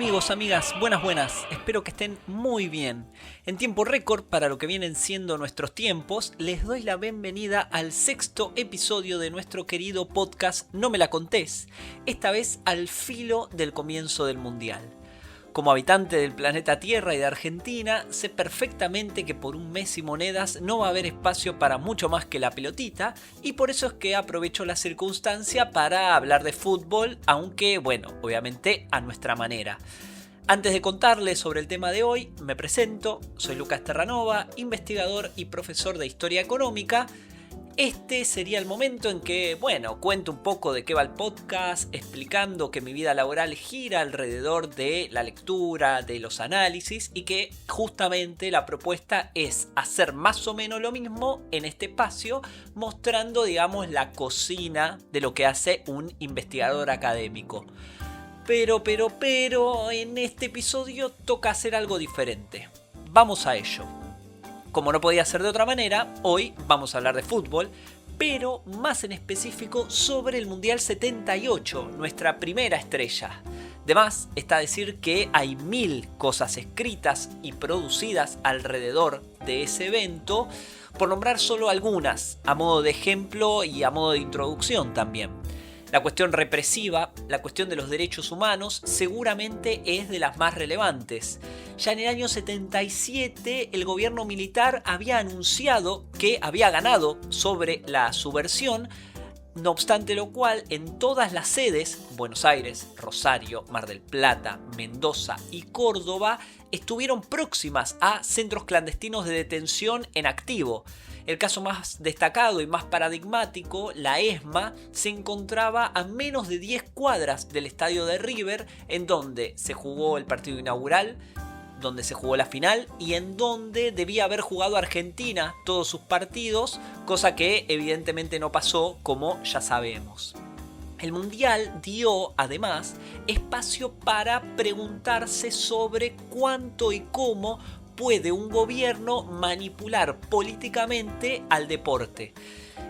Amigos, amigas, buenas, espero que estén muy bien. En tiempo récord, para lo que vienen siendo nuestros tiempos, les doy la bienvenida al sexto episodio de nuestro querido podcast No me la contés, esta vez al filo del comienzo del Mundial. Como habitante del planeta Tierra y de Argentina, sé perfectamente que por un mes y monedas no va a haber espacio para mucho más que la pelotita, y por eso es que aprovecho la circunstancia para hablar de fútbol, aunque bueno, obviamente a nuestra manera. Antes de contarles sobre el tema de hoy, me presento, soy Lucas Terranova, investigador y profesor de Historia Económica. Este sería el momento en que, cuento un poco de qué va el podcast, explicando que mi vida laboral gira alrededor de la lectura, de los análisis, y que justamente la propuesta es hacer más o menos lo mismo en este espacio, mostrando, la cocina de lo que hace un investigador académico. Pero, en este episodio toca hacer algo diferente. Vamos a ello. Como no podía ser de otra manera, hoy vamos a hablar de fútbol, pero más en específico sobre el Mundial 78, nuestra primera estrella. De más está decir que hay 1000 cosas escritas y producidas alrededor de ese evento, por nombrar solo algunas, a modo de ejemplo y a modo de introducción también. La cuestión represiva, la cuestión de los derechos humanos, seguramente es de las más relevantes. Ya en el año 77 el gobierno militar había anunciado que había ganado sobre la subversión, no obstante lo cual en todas las sedes, Buenos Aires, Rosario, Mar del Plata, Mendoza y Córdoba, estuvieron próximas a centros clandestinos de detención en activo. El caso más destacado y más paradigmático, la ESMA, se encontraba a menos de 10 cuadras del estadio de River, en donde se jugó el partido inaugural, donde se jugó la final y en donde debía haber jugado Argentina todos sus partidos, cosa que evidentemente no pasó, como ya sabemos. El Mundial dio, además, espacio para preguntarse sobre cuánto y cómo puede un gobierno manipular políticamente al deporte.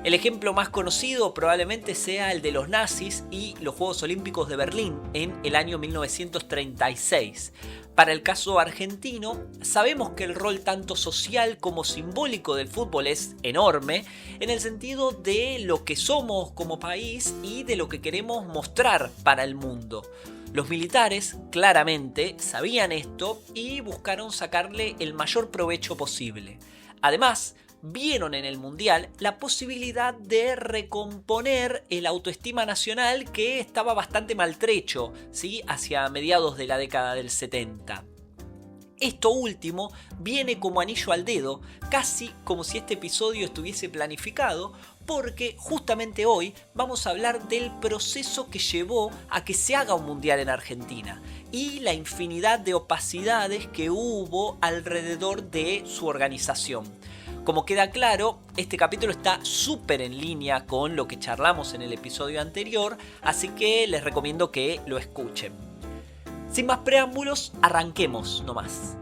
El ejemplo más conocido probablemente sea el de los nazis y los Juegos Olímpicos de Berlín en el año 1936. Para el caso argentino, sabemos que el rol tanto social como simbólico del fútbol es enorme, en el sentido de lo que somos como país y de lo que queremos mostrar para el mundo. Los militares claramente sabían esto y buscaron sacarle el mayor provecho posible. Además, vieron en el Mundial la posibilidad de recomponer el autoestima nacional que estaba bastante maltrecho, ¿sí?, hacia mediados de la década del 70. Esto último viene como anillo al dedo, casi como si este episodio estuviese planificado, porque justamente hoy vamos a hablar del proceso que llevó a que se haga un mundial en Argentina y la infinidad de opacidades que hubo alrededor de su organización. Como queda claro, este capítulo está súper en línea con lo que charlamos en el episodio anterior, así que les recomiendo que lo escuchen. Sin más preámbulos, arranquemos nomás.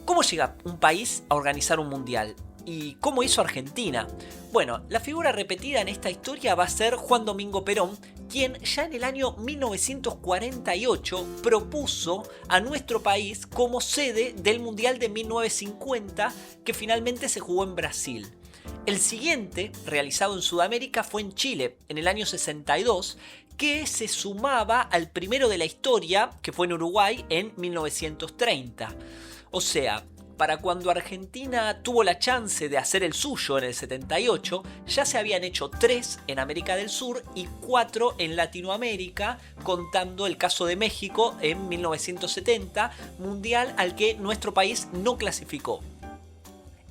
¿Cómo llega un país a organizar un mundial? ¿Y cómo hizo Argentina? Bueno, la figura repetida en esta historia va a ser Juan Domingo Perón, quien ya en el año 1948 propuso a nuestro país como sede del Mundial de 1950, que finalmente se jugó en Brasil. El siguiente, realizado en Sudamérica, fue en Chile, en el año 62, que se sumaba al primero de la historia, que fue en Uruguay, en 1930. O sea, para cuando Argentina tuvo la chance de hacer el suyo en el 78, ya se habían hecho 3 en América del Sur y 4 en Latinoamérica, contando el caso de México en 1970, mundial al que nuestro país no clasificó.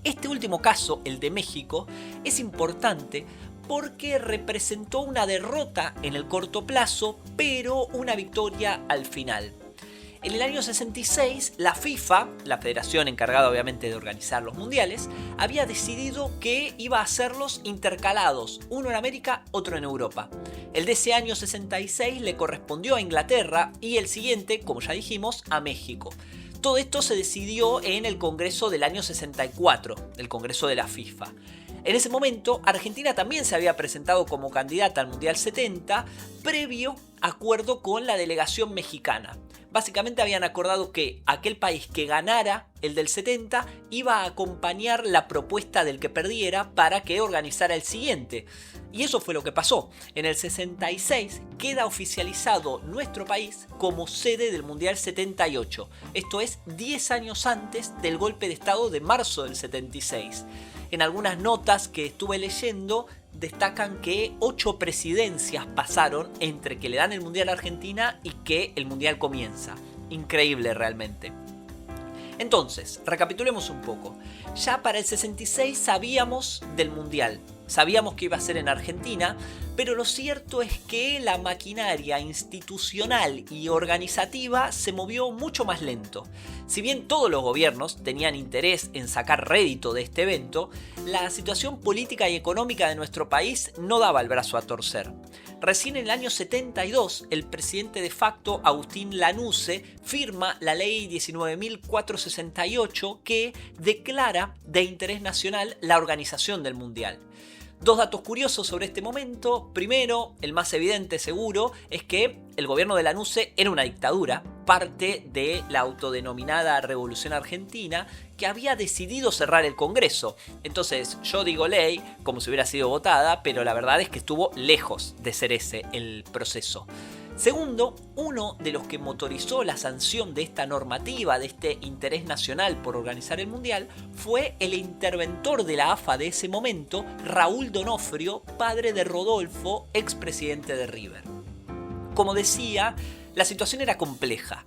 Este último caso, el de México, es importante porque representó una derrota en el corto plazo, pero una victoria al final. En el año 66, la FIFA, la federación encargada obviamente de organizar los mundiales, había decidido que iba a hacerlos intercalados, uno en América, otro en Europa. El de ese año 66 le correspondió a Inglaterra y el siguiente, como ya dijimos, a México. Todo esto se decidió en el Congreso del año 64, el Congreso de la FIFA. En ese momento, Argentina también se había presentado como candidata al Mundial 70, previo acuerdo con la delegación mexicana. Básicamente habían acordado que aquel país que ganara el del 70 iba a acompañar la propuesta del que perdiera para que organizara el siguiente. Y eso fue lo que pasó. En el 66 queda oficializado nuestro país como sede del Mundial 78. Esto es 10 años antes del golpe de estado de marzo del 76. En algunas notas que estuve leyendo destacan que 8 presidencias pasaron entre que le dan el Mundial a Argentina y que el Mundial comienza. Increíble realmente. Entonces, recapitulemos un poco. Ya para el 66 sabíamos del Mundial. Sabíamos que iba a ser en Argentina, pero lo cierto es que la maquinaria institucional y organizativa se movió mucho más lento. Si bien todos los gobiernos tenían interés en sacar rédito de este evento, la situación política y económica de nuestro país no daba el brazo a torcer. Recién en el año 72, el presidente de facto, Agustín Lanusse, firma la ley 19.468 que declara de interés nacional la organización del Mundial. Dos datos curiosos sobre este momento. Primero, el más evidente seguro, es que el gobierno de Lanusse era una dictadura, parte de la autodenominada Revolución Argentina, que había decidido cerrar el Congreso. Entonces yo digo ley como si hubiera sido votada, pero la verdad es que estuvo lejos de ser ese el proceso. Segundo, uno de los que motorizó la sanción de esta normativa, de este interés nacional por organizar el Mundial, fue el interventor de la AFA de ese momento, Raúl Donofrio, padre de Rodolfo, expresidente de River. Como decía, la situación era compleja.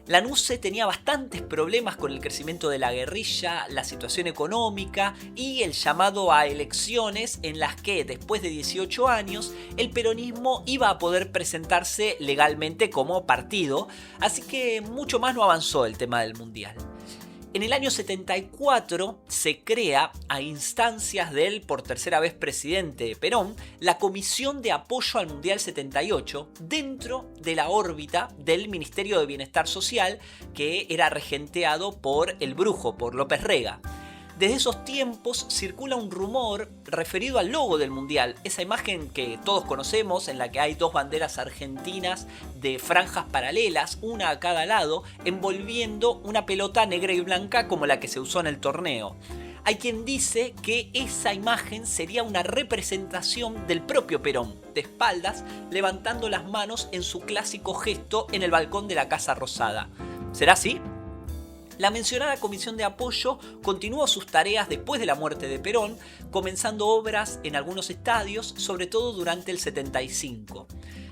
Lanusse tenía bastantes problemas con el crecimiento de la guerrilla, la situación económica y el llamado a elecciones en las que, después de 18 años, el peronismo iba a poder presentarse legalmente como partido, así que mucho más no avanzó el tema del Mundial. En el año 74 se crea, a instancias del por tercera vez presidente Perón, la Comisión de Apoyo al Mundial 78 dentro de la órbita del Ministerio de Bienestar Social, que era regenteado por el Brujo, por López Rega. Desde esos tiempos circula un rumor referido al logo del Mundial, esa imagen que todos conocemos en la que hay dos banderas argentinas de franjas paralelas, una a cada lado, envolviendo una pelota negra y blanca como la que se usó en el torneo. Hay quien dice que esa imagen sería una representación del propio Perón, de espaldas, levantando las manos en su clásico gesto en el balcón de la Casa Rosada. ¿Será así? La mencionada Comisión de Apoyo continuó sus tareas después de la muerte de Perón, comenzando obras en algunos estadios, sobre todo durante el 75.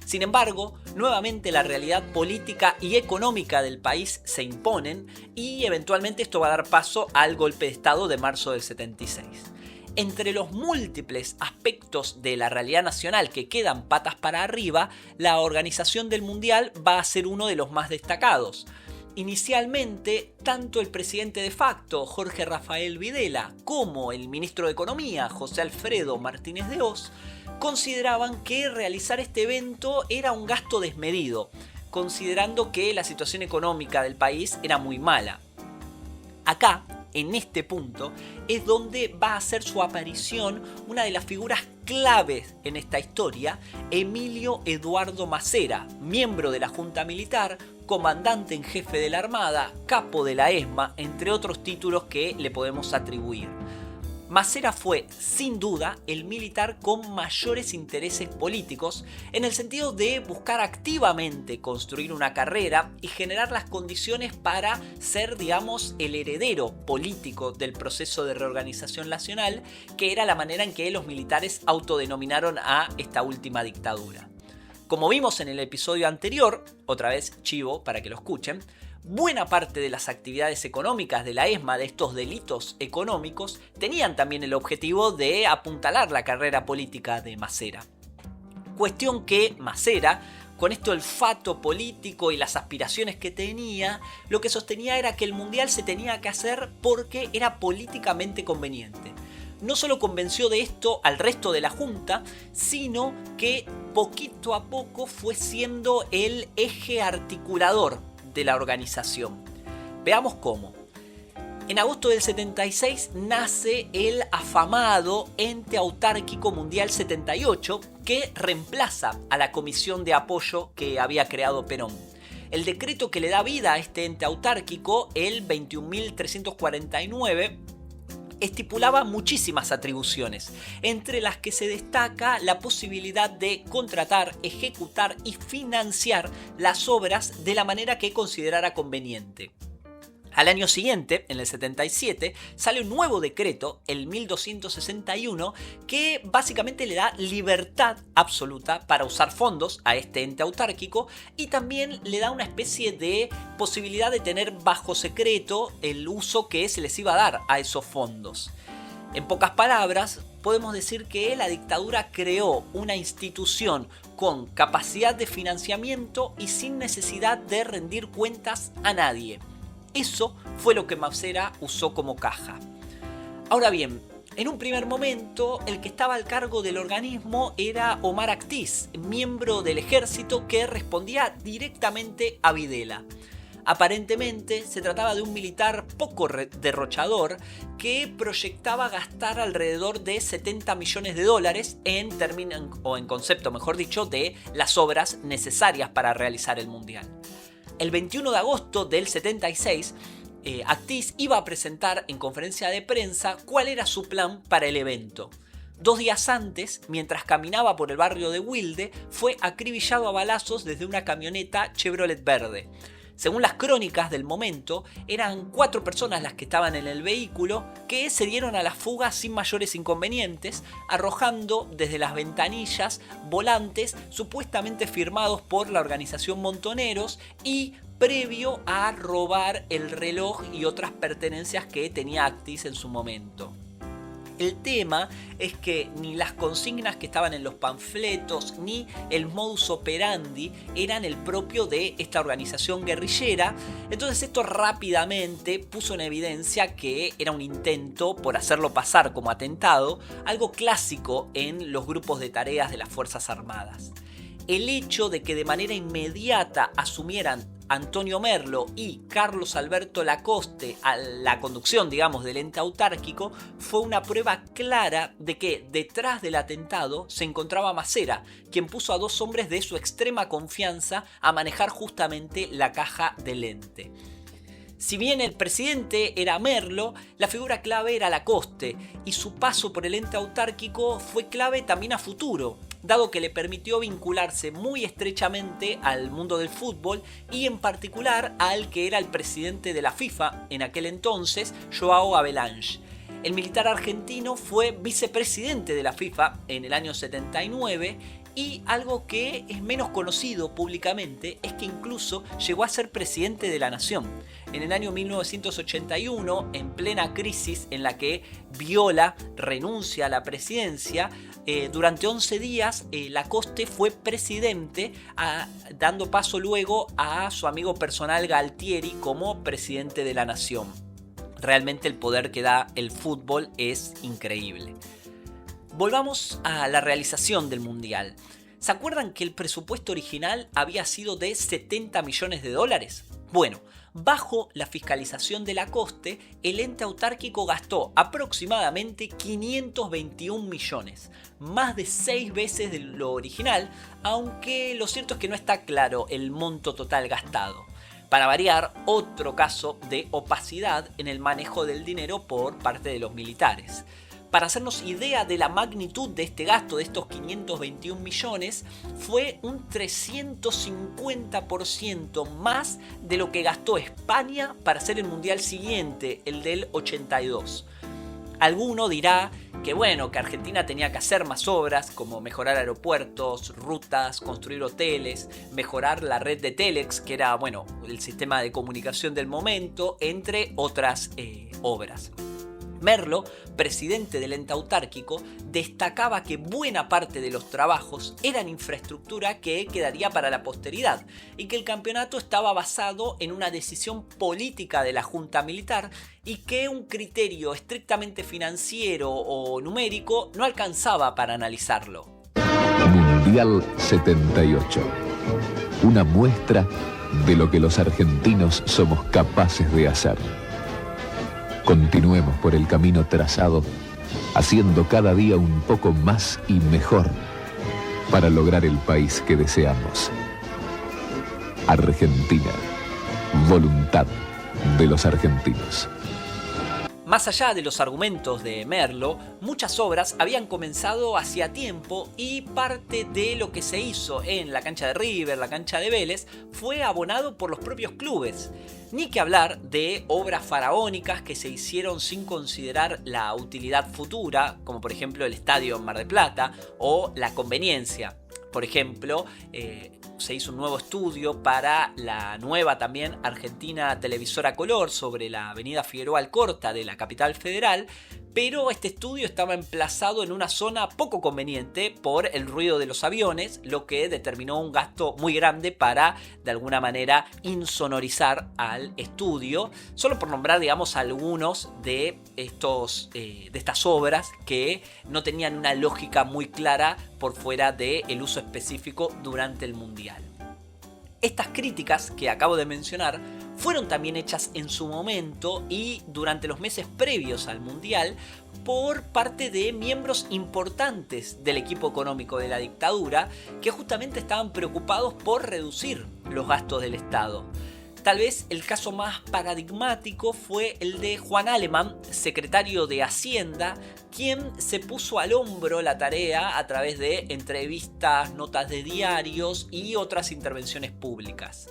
Sin embargo, nuevamente la realidad política y económica del país se imponen y eventualmente esto va a dar paso al golpe de Estado de marzo del 76. Entre los múltiples aspectos de la realidad nacional que quedan patas para arriba, la organización del Mundial va a ser uno de los más destacados. Inicialmente, tanto el presidente de facto, Jorge Rafael Videla, como el ministro de Economía, José Alfredo Martínez de Hoz, consideraban que realizar este evento era un gasto desmedido, considerando que la situación económica del país era muy mala. Acá, en este punto, es donde va a hacer su aparición una de las figuras claves en esta historia, Emilio Eduardo Massera, miembro de la Junta Militar, comandante en jefe de la Armada, capo de la ESMA, entre otros títulos que le podemos atribuir. Massera fue, sin duda, el militar con mayores intereses políticos, en el sentido de buscar activamente construir una carrera y generar las condiciones para ser, digamos, el heredero político del proceso de reorganización nacional, que era la manera en que los militares autodenominaron a esta última dictadura. Como vimos en el episodio anterior, otra vez chivo para que lo escuchen, buena parte de las actividades económicas de la ESMA, de estos delitos económicos, tenían también el objetivo de apuntalar la carrera política de Massera. Cuestión que Massera, con este olfato político y las aspiraciones que tenía, lo que sostenía era que el Mundial se tenía que hacer porque era políticamente conveniente. No solo convenció de esto al resto de la Junta, sino que poquito a poco fue siendo el eje articulador de la organización. Veamos cómo. En agosto del 76 nace el afamado Ente Autárquico Mundial 78, que reemplaza a la comisión de apoyo que había creado Perón. El decreto que le da vida a este ente autárquico, el 21.349, estipulaba muchísimas atribuciones, entre las que se destaca la posibilidad de contratar, ejecutar y financiar las obras de la manera que considerara conveniente. Al año siguiente, en el 77, sale un nuevo decreto, el 1261, que básicamente le da libertad absoluta para usar fondos a este ente autárquico y también le da una especie de posibilidad de tener bajo secreto el uso que se les iba a dar a esos fondos. En pocas palabras, podemos decir que la dictadura creó una institución con capacidad de financiamiento y sin necesidad de rendir cuentas a nadie. Eso fue lo que Massera usó como caja. Ahora bien, en un primer momento el que estaba al cargo del organismo era Omar Actiz, miembro del ejército que respondía directamente a Videla. Aparentemente se trataba de un militar poco derrochador que proyectaba gastar alrededor de $70 millones en concepto, mejor dicho, de las obras necesarias para realizar el Mundial. El 21 de agosto del 76, Actiz iba a presentar en conferencia de prensa cuál era su plan para el evento. 2 días antes, mientras caminaba por el barrio de Wilde, fue acribillado a balazos desde una camioneta Chevrolet verde. Según las crónicas del momento, eran 4 personas las que estaban en el vehículo que se dieron a la fuga sin mayores inconvenientes, arrojando desde las ventanillas volantes supuestamente firmados por la organización Montoneros y previo a robar el reloj y otras pertenencias que tenía Actiz en su momento. El tema es que ni las consignas que estaban en los panfletos ni el modus operandi eran el propio de esta organización guerrillera, entonces esto rápidamente puso en evidencia que era un intento por hacerlo pasar como atentado, algo clásico en los grupos de tareas de las Fuerzas Armadas. El hecho de que de manera inmediata asumieran Antonio Merlo y Carlos Alberto Lacoste a la conducción, del ente autárquico, fue una prueba clara de que detrás del atentado se encontraba Massera, quien puso a 2 hombres de su extrema confianza a manejar justamente la caja del ente. Si bien el presidente era Merlo, la figura clave era Lacoste, y su paso por el ente autárquico fue clave también a futuro, dado que le permitió vincularse muy estrechamente al mundo del fútbol y en particular al que era el presidente de la FIFA en aquel entonces, João Havelange. El militar argentino fue vicepresidente de la FIFA en el año 79 y algo que es menos conocido públicamente es que incluso llegó a ser presidente de la nación. En el año 1981, en plena crisis en la que Viola renuncia a la presidencia, durante 11 días Lacoste fue presidente, dando paso luego a su amigo personal Galtieri como presidente de la nación. Realmente el poder que da el fútbol es increíble. Volvamos a la realización del Mundial. ¿Se acuerdan que el presupuesto original había sido de $70 millones? Bueno, bajo la fiscalización de Lacoste, el ente autárquico gastó aproximadamente 521 millones, más de 6 veces de lo original, aunque lo cierto es que no está claro el monto total gastado. Para variar, otro caso de opacidad en el manejo del dinero por parte de los militares. Para hacernos idea de la magnitud de este gasto, de estos 521 millones, fue un 350% más de lo que gastó España para hacer el Mundial siguiente, el del 82. Alguno dirá que que Argentina tenía que hacer más obras como mejorar aeropuertos, rutas, construir hoteles, mejorar la red de Telex, que era el sistema de comunicación del momento, entre otras obras. Merlo, presidente del ente autárquico, destacaba que buena parte de los trabajos eran infraestructura que quedaría para la posteridad y que el campeonato estaba basado en una decisión política de la junta militar y que un criterio estrictamente financiero o numérico no alcanzaba para analizarlo. Mundial 78. Una muestra de lo que los argentinos somos capaces de hacer. Continuemos por el camino trazado, haciendo cada día un poco más y mejor para lograr el país que deseamos. Argentina, voluntad de los argentinos. Más allá de los argumentos de Merlo, muchas obras habían comenzado hacía tiempo y parte de lo que se hizo en la cancha de River, la cancha de Vélez, fue abonado por los propios clubes. Ni que hablar de obras faraónicas que se hicieron sin considerar la utilidad futura, como por ejemplo el estadio en Mar del Plata o la conveniencia. Por ejemplo, se hizo un nuevo estudio para la nueva también Argentina Televisora Color sobre la avenida Figueroa Alcorta de la capital federal, pero este estudio estaba emplazado en una zona poco conveniente por el ruido de los aviones, lo que determinó un gasto muy grande para, de alguna manera, insonorizar al estudio, solo por nombrar, digamos, algunos de estas obras que no tenían una lógica muy clara por fuera del uso específico durante el Mundial. Estas críticas que acabo de mencionar fueron también hechas en su momento y durante los meses previos al Mundial por parte de miembros importantes del equipo económico de la dictadura que justamente estaban preocupados por reducir los gastos del Estado. Tal vez el caso más paradigmático fue el de Juan Alemán, secretario de Hacienda, quien se puso al hombro la tarea a través de entrevistas, notas de diarios y otras intervenciones públicas.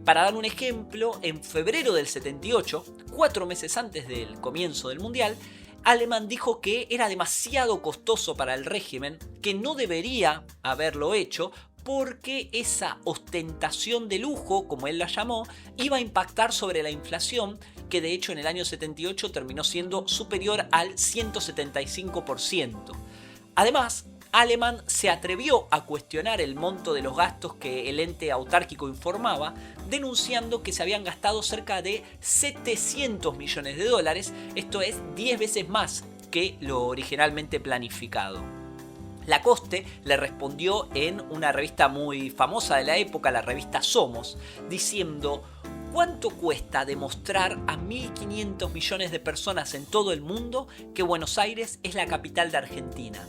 Para dar un ejemplo, en febrero del 78, 4 meses antes del comienzo del Mundial, Alemán dijo que era demasiado costoso para el régimen, que no debería haberlo hecho, porque esa ostentación de lujo, como él la llamó, iba a impactar sobre la inflación, que de hecho en el año 78 terminó siendo superior al 175%. Además, Alemán se atrevió a cuestionar el monto de los gastos que el ente autárquico informaba, denunciando que se habían gastado cerca de 700 millones de dólares, esto es 10 veces más que lo originalmente planificado. Lacoste le respondió en una revista muy famosa de la época, la revista Somos, diciendo: ¿cuánto cuesta demostrar a 1.500 millones de personas en todo el mundo que Buenos Aires es la capital de Argentina?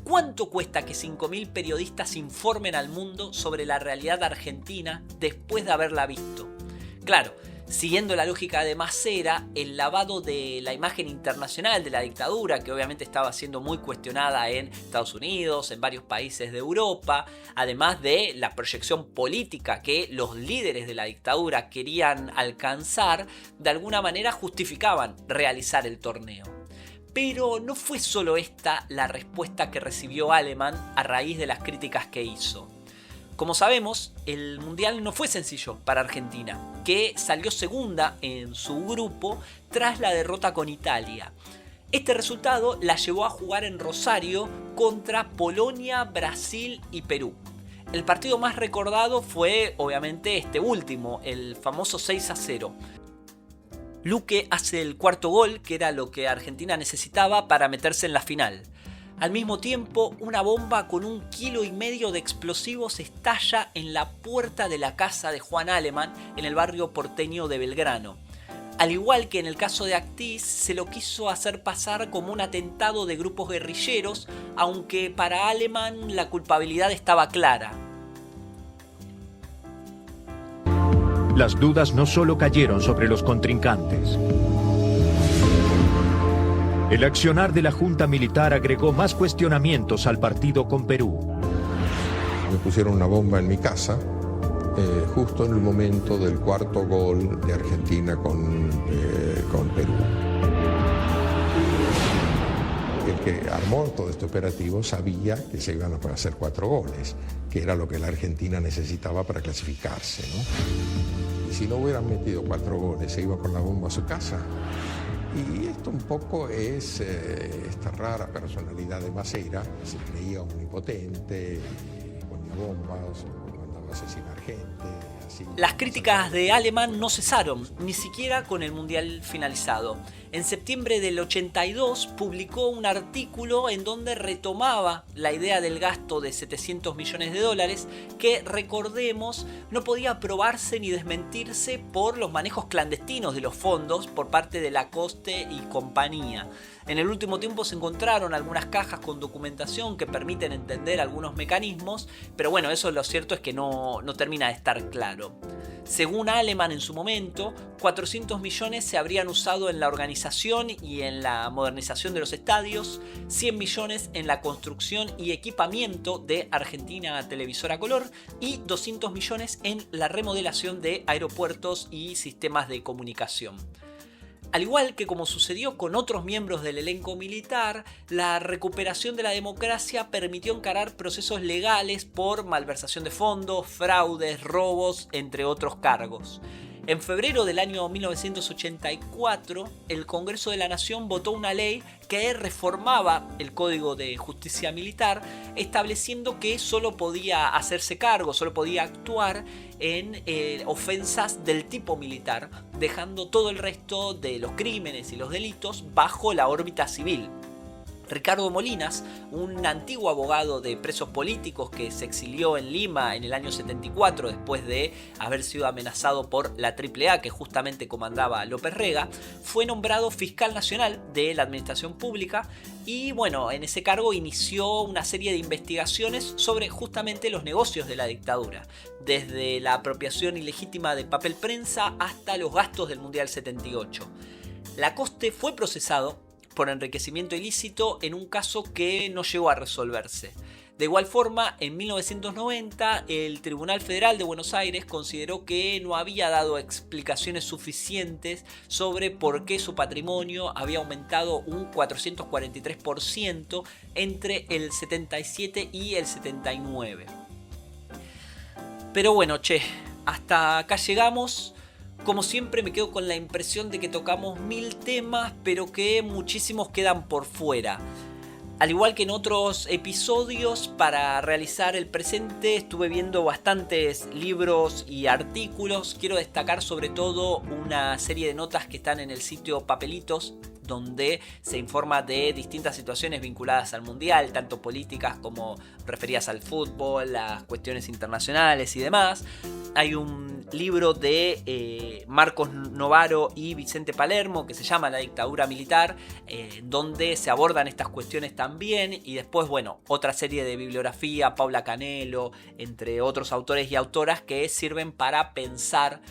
¿Cuánto cuesta que 5.000 periodistas informen al mundo sobre la realidad argentina después de haberla visto? Claro, siguiendo la lógica de Macera, el lavado de la imagen internacional de la dictadura, que obviamente estaba siendo muy cuestionada en Estados Unidos, en varios países de Europa, además de la proyección política que los líderes de la dictadura querían alcanzar, de alguna manera justificaban realizar el torneo. Pero no fue solo esta la respuesta que recibió Alemán a raíz de las críticas que hizo. Como sabemos, el Mundial no fue sencillo para Argentina, que salió segunda en su grupo tras la derrota con Italia. Este resultado la llevó a jugar en Rosario contra Polonia, Brasil y Perú. El partido más recordado fue obviamente este último, el famoso 6-0. Luque hace el cuarto gol, que era lo que Argentina necesitaba para meterse en la final. Al mismo tiempo, una bomba con 1,5 kilos de explosivos estalla en la puerta de la casa de Juan Alemán en el barrio porteño de Belgrano. Al igual que en el caso de Actís, se lo quiso hacer pasar como un atentado de grupos guerrilleros, aunque para Alemán la culpabilidad estaba clara. Las dudas no solo cayeron sobre los contrincantes. El accionar de la Junta Militar agregó más cuestionamientos al partido con Perú. Me pusieron una bomba en mi casa, justo en el momento del cuarto gol de Argentina con Perú. El que armó todo este operativo sabía que se iban a hacer 4 goles, que era lo que la Argentina necesitaba para clasificarse, ¿no? Y si no hubieran metido 4 goles, se iba con la bomba a su casa. Y esto un poco es esta rara personalidad de Macera, que se creía omnipotente, ponía bombas, mandaba a asesinar gente. así. Las críticas de Alemán no cesaron, ni siquiera con el Mundial finalizado. En septiembre del 82 publicó un artículo en donde retomaba la idea del gasto de 700 millones de dólares que, recordemos, no podía aprobarse ni desmentirse por los manejos clandestinos de los fondos por parte de Lacoste y compañía. En el último tiempo se encontraron algunas cajas con documentación que permiten entender algunos mecanismos, pero bueno, eso lo cierto es que no termina de estar claro. Según Alemán en su momento, 400 millones se habrían usado en la organización y en la modernización de los estadios, 100 millones en la construcción y equipamiento de Argentina Televisora Color y 200 millones en la remodelación de aeropuertos y sistemas de comunicación. Al igual que como sucedió con otros miembros del elenco militar, la recuperación de la democracia permitió encarar procesos legales por malversación de fondos, fraudes, robos, entre otros cargos. En febrero del año 1984, el Congreso de la Nación votó una ley que reformaba el Código de Justicia Militar, estableciendo que solo podía hacerse cargo, solo podía actuar en ofensas del tipo militar, dejando todo el resto de los crímenes y los delitos bajo la órbita civil. Ricardo Molinas, un antiguo abogado de presos políticos que se exilió en Lima en el año 74 después de haber sido amenazado por la AAA que justamente comandaba López Rega, fue nombrado fiscal nacional de la administración pública y bueno, en ese cargo inició una serie de investigaciones sobre justamente los negocios de la dictadura, desde la apropiación ilegítima de papel prensa hasta los gastos del Mundial 78. Lacoste fue procesado por enriquecimiento ilícito en un caso que no llegó a resolverse. De igual forma, en 1990, el Tribunal Federal de Buenos Aires consideró que no había dado explicaciones suficientes sobre por qué su patrimonio había aumentado un 443% entre el 77 y el 79. Pero bueno, hasta acá llegamos. Como siempre me quedo con la impresión de que tocamos 1000 temas, pero que muchísimos quedan por fuera. Al igual que en otros episodios, para realizar el presente estuve viendo bastantes libros y artículos. Quiero destacar sobre todo una serie de notas que están en el sitio Papelitos, donde se informa de distintas situaciones vinculadas al mundial, tanto políticas como referidas al fútbol, las cuestiones internacionales y demás. Hay un libro de Marcos Novaro y Vicente Palermo que se llama La dictadura militar, donde se abordan estas cuestiones también, y después, bueno, otra serie de bibliografía, Paula Canelo, entre otros autores y autoras que sirven para pensar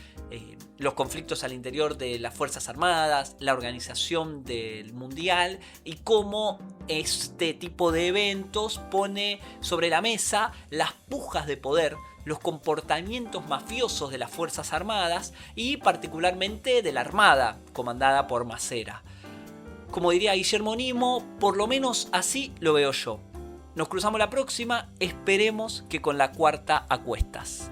los conflictos al interior de las Fuerzas Armadas, la organización del Mundial y cómo este tipo de eventos pone sobre la mesa las pujas de poder, los comportamientos mafiosos de las Fuerzas Armadas y particularmente de la Armada, comandada por Macera. Como diría Guillermo Nimo, por lo menos así lo veo yo. Nos cruzamos la próxima, esperemos que con la cuarta a cuestas.